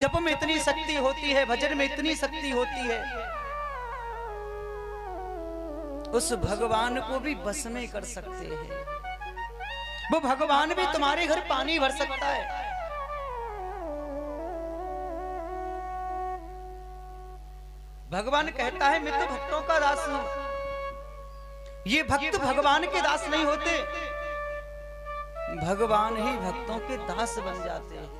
जप में इतनी शक्ति होती है, भजन में इतनी शक्ति होती है, उस भगवान को भी बस में कर सकते हैं। वो भगवान भी तुम्हारे घर पानी भर सकता है। भगवान कहता है मैं तो भक्तों का दास हूं। ये भक्त भगवान के दास नहीं होते, भगवान ही भक्तों के दास बन जाते हैं।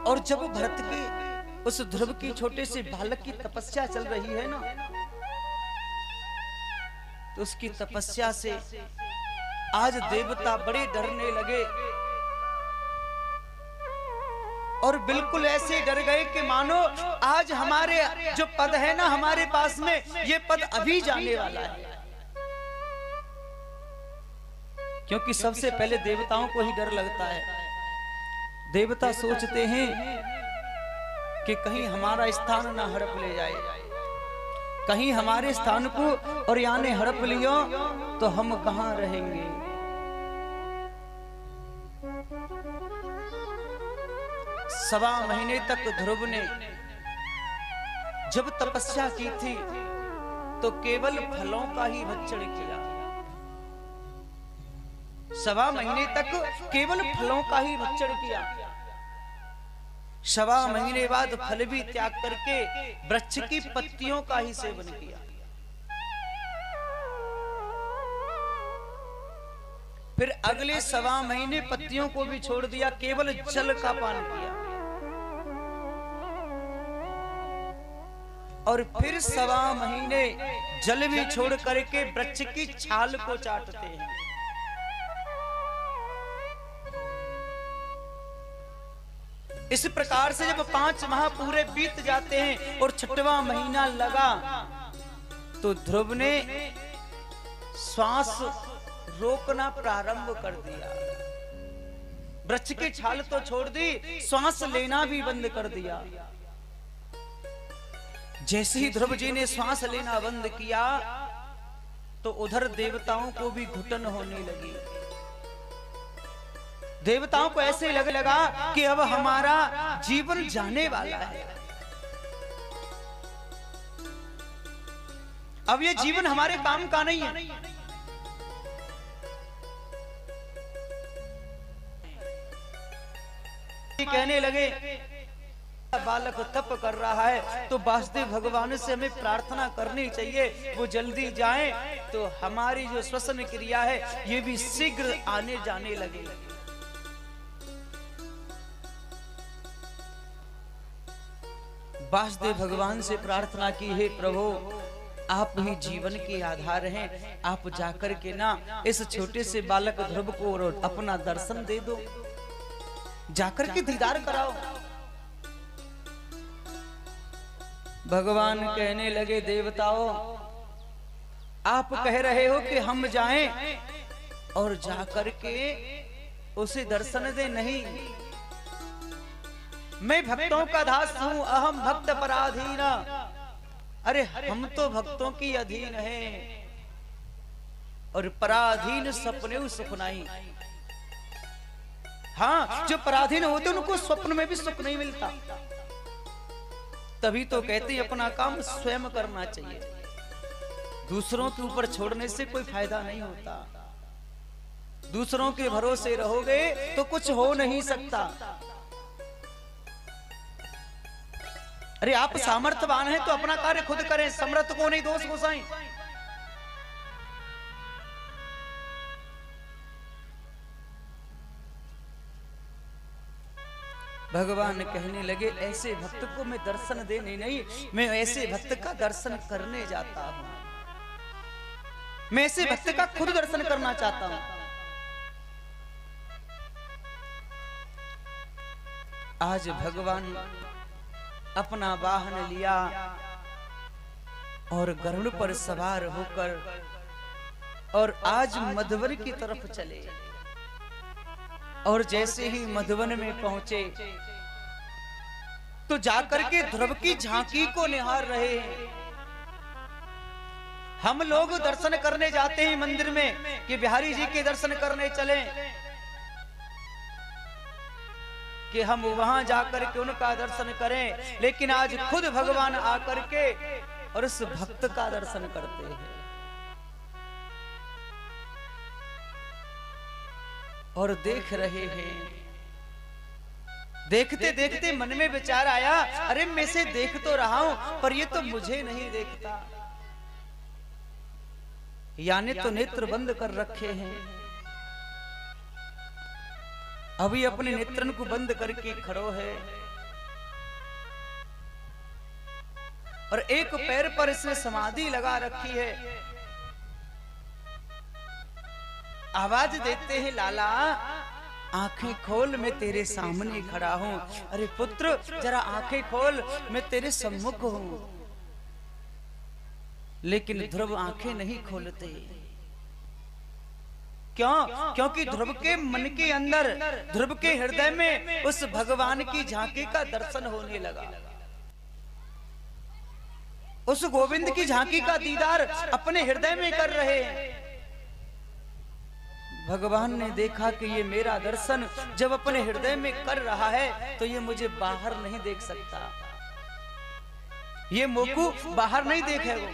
और जब भरत की उस ध्रुव की छोटे से बालक की तपस्या चल रही है ना, तो उसकी तपस्या से आज देवता बड़े डरने लगे और बिल्कुल ऐसे डर गए कि मानो आज हमारे जो पद है ना हमारे पास में, ये पद अभी जाने वाला है। क्योंकि सबसे पहले देवताओं को ही डर लगता है। देवता सोचते हैं कि कहीं हमारा स्थान ना हड़प ले जाए, कहीं हमारे स्थान को और यानी ने हड़प लियो तो हम कहां रहेंगे। सवा महीने तक ध्रुव ने जब तपस्या की थी तो केवल फलों का ही भक्षण किया। सवा महीने तक केवल फलों का ही भक्षण किया। सवा महीने बाद फल भी त्याग करके वृक्ष की पत्तियों का ही सेवन किया। फिर अगले सवा महीने पत्तियों को भी छोड़ दिया, केवल जल का पान किया। और फिर सवा महीने जल भी छोड़ करके वृक्ष की छाल को चाटते हैं। इस प्रकार से जब 5 माह पूरे बीत जाते हैं और 6वां महीना लगा तो ध्रुव ने श्वास रोकना प्रारंभ कर दिया। वृक्ष की छाल तो छोड़ दी, श्वास लेना भी बंद कर दिया। जैसे ही ध्रुव जी ने श्वास लेना बंद किया तो उधर देवताओं को भी घुटन होने लगी। देवताओं को ऐसे लगा कि अब हमारा जीवन जाने वाला है, अब ये जीवन हमारे काम का नहीं है। कहने लगे बालक तप कर रहा है तो वासुदेव भगवान से हमें प्रार्थना करनी चाहिए, वो जल्दी जाएं तो हमारी जो श्वसन क्रिया है ये भी शीघ्र आने जाने लगे। वासुदेव भगवान से प्रार्थना की, हे प्रभु आप ही जीवन के आधार हैं, आप जाकर के ना इस छोटे से बालक ध्रुव को अपना दर्शन दे दो, जाकर के दीदार कराओ। भगवान कहने लगे देवताओं आप कह रहे हो कि हम जाएं और जाकर के उसे दर्शन दे, नहीं, मैं भक्तों का दास हूं, अहम भक्त पराधीन। अरे हम तो भक्तों की अधीन हैं और पराधीन सपने सुखनाई। हाँ, जो पराधीन होते उनको स्वप्न में भी सुख नहीं मिलता। तभी तो कहते हैं अपना काम स्वयं करना चाहिए, दूसरों के ऊपर छोड़ने से कोई फायदा नहीं होता। दूसरों के भरोसे रहोगे तो कुछ हो नहीं सकता। अरे आप सामर्थ्यवान हैं तो अपना कार्य खुद करें, समर्थ को नहीं दोष घुसाएं। भगवान कहने लगे ऐसे भक्त को मैं दर्शन देने नहीं, मैं ऐसे भक्त का दर्शन करने जाता हूं, मैं ऐसे भक्त का खुद दर्शन करना चाहता हूं। आज भगवान अपना वाहन लिया और गरुड़ पर सवार होकर और आज मधुवन की तरफ चले। और जैसे ही मधुवन में पहुंचे तो जाकर के ध्रुव की झांकी को निहार रहे हैं। हम लोग दर्शन करने जाते हैं मंदिर में कि बिहारी जी के दर्शन करने चलें, कि हम वहां जाकर के उनका दर्शन करें, लेकिन आज खुद भगवान आकर के और उस भक्त का दर्शन करते हैं। और देख रहे हैं। देखते देखते मन में विचार आया, अरे मैं इसे देख तो रहा हूं पर ये तो मुझे नहीं देखता। यानी तो नेत्र बंद कर रखे हैं, अभी अपने नेत्रन को बंद करके खड़ो है और एक पैर पर इसने समाधि लगा रखी है। आवाज देते हैं, लाला आंखें खोल, मैं तेरे सामने खड़ा हूं। अरे पुत्र जरा आंखें खोल, मैं तेरे सम्मुख हूं। लेकिन ध्रुव आंखें नहीं खोलते। क्यों? क्योंकि ध्रुव के मन के अंदर, ध्रुव के हृदय में उस भगवान की झांकी का दर्शन होने लगा। उस गोविंद की झांकी का दीदार अपने हृदय में कर रहे हैं। भगवान ने देखा कि ये मेरा दर्शन जब अपने हृदय में कर रहा है तो ये मुझे बाहर नहीं देख सकता, ये मोकू बाहर नहीं देखेगा।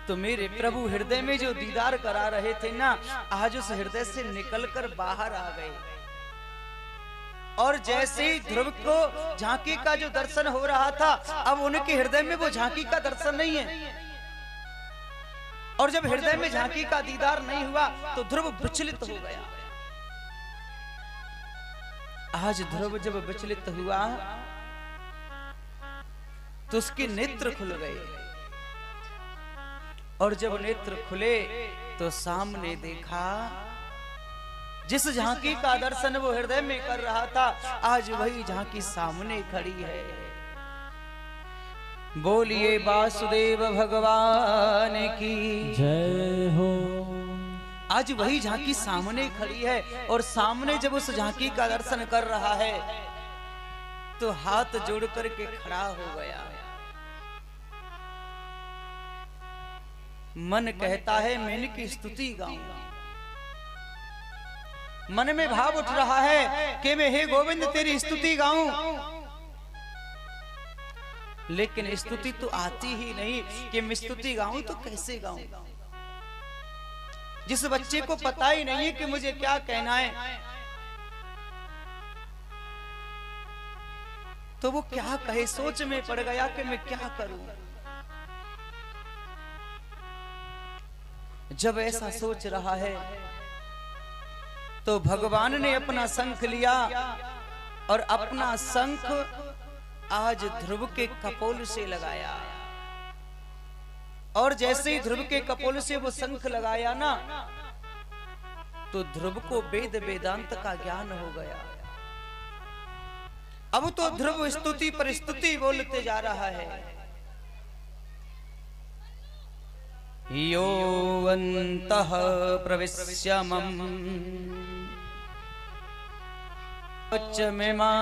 तो मेरे प्रभु हृदय में जो दीदार करा रहे थे ना, आज उस हृदय से निकलकर बाहर आ गए। और जैसे ही ध्रुव को झांकी का जो दर्शन हो रहा था, अब उनके हृदय में वो झांकी का दर्शन नहीं है। और जब हृदय में झांकी का दीदार नहीं हुआ तो ध्रुव विचलित हो गया। आज ध्रुव जब विचलित हुआ तो उसके नेत्र खुल गए। और जब नेत्र खुले तो सामने देखा, जिस झांकी का दर्शन वो हृदय में कर रहा था, आज वही झांकी सामने खड़ी है। बोलिए वासुदेव भगवान की जय हो। आज वही झांकी सामने खड़ी है और सामने जब उस झांकी का दर्शन कर रहा है तो हाथ जोड़ करके खड़ा हो गया। मन कहता है मैं इनकी स्तुति गाऊं। मन में भाव उठ रहा है कि मैं हे गोविंद तेरी स्तुति गाऊं, लेकिन स्तुति तो आती ही नहीं कि मैं स्तुति गाऊं तो कैसे गाऊं। जिस बच्चे को पता ही नहीं है कि मुझे क्या कहना है तो वो क्या कहे, सोच में पड़ गया कि मैं क्या करूं। जब ऐसा सोच रहा है तो भगवान ने अपना शंख लिया और अपना शंख आज ध्रुव के कपोल से लगाया। और जैसे ही ध्रुव के कपोल से वो शंख लगाया ना, तो ध्रुव को वेद वेदांत का ज्ञान हो गया। अब तो ध्रुव स्तुति पर स्तुति बोलते जा रहा है। यो अन्तः प्रविश्य मम उच्चमिमा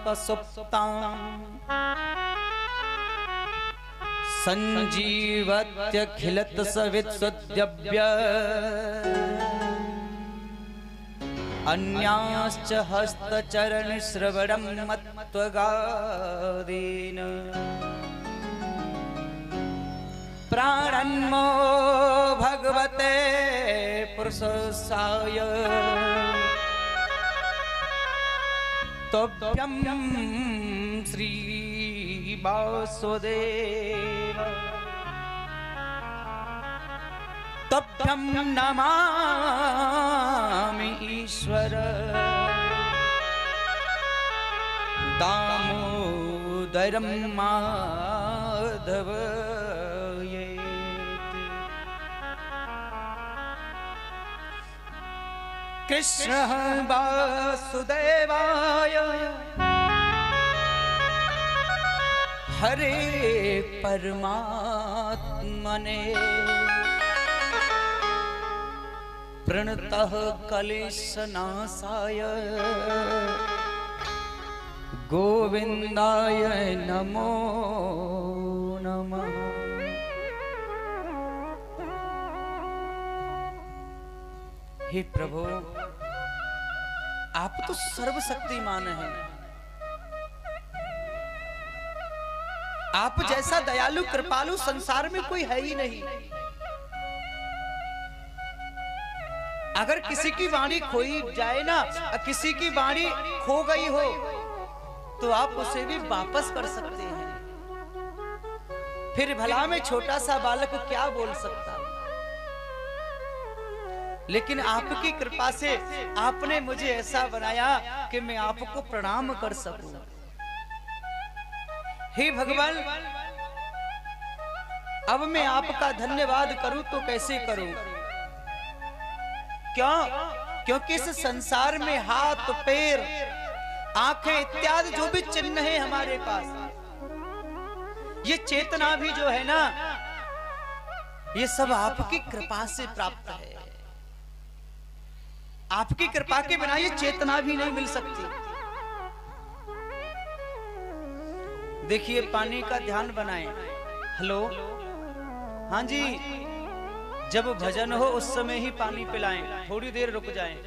पसुप्तां संजीवत्यखिलत सवित्सुद्यव्य अन्याश्च हस्तचरण श्रवणं मत्वगादीन प्राणन्मो भगवते पुरुषाय तोभ्यं श्री वासुदेव तोभ्यं नमामि ईश्वर दामोदरं माधव कृष्ण वासुदेवाय हरे परमात्मने प्रणतः क्लेशनाशाय गोविंदाय नमो नमः। हे प्रभु, आप तो सर्वशक्तिमान हैं। आप जैसा दयालु कृपालु संसार में कोई है ही नहीं। अगर किसी की वाणी खोई जाए ना, किसी की वाणी खो गई हो, तो आप उसे भी वापस कर सकते हैं। फिर भला में छोटा सा बालक क्या बोल सकता। लेकिन आपकी कृपा से आपने मुझे ऐसा बनाया कि मैं आपको प्रणाम कर सकूं। हे भगवान, अब मैं आपका धन्यवाद करूं तो कैसे करूं? क्यों? क्योंकि इस संसार में हाथ, पैर, आंखें इत्यादि जो भी चिन्ह है हमारे पास, ये चेतना भी जो है ना, ये सब आपकी कृपा से प्राप्त है। आपकी कृपा के बिना ये चेतना भी नहीं मिल सकती। देखिए, पानी का ध्यान बनाएं। हेलो, हाँ जी, जब भजन हो उस समय ही पानी पिलाएं, थोड़ी देर रुक जाएं।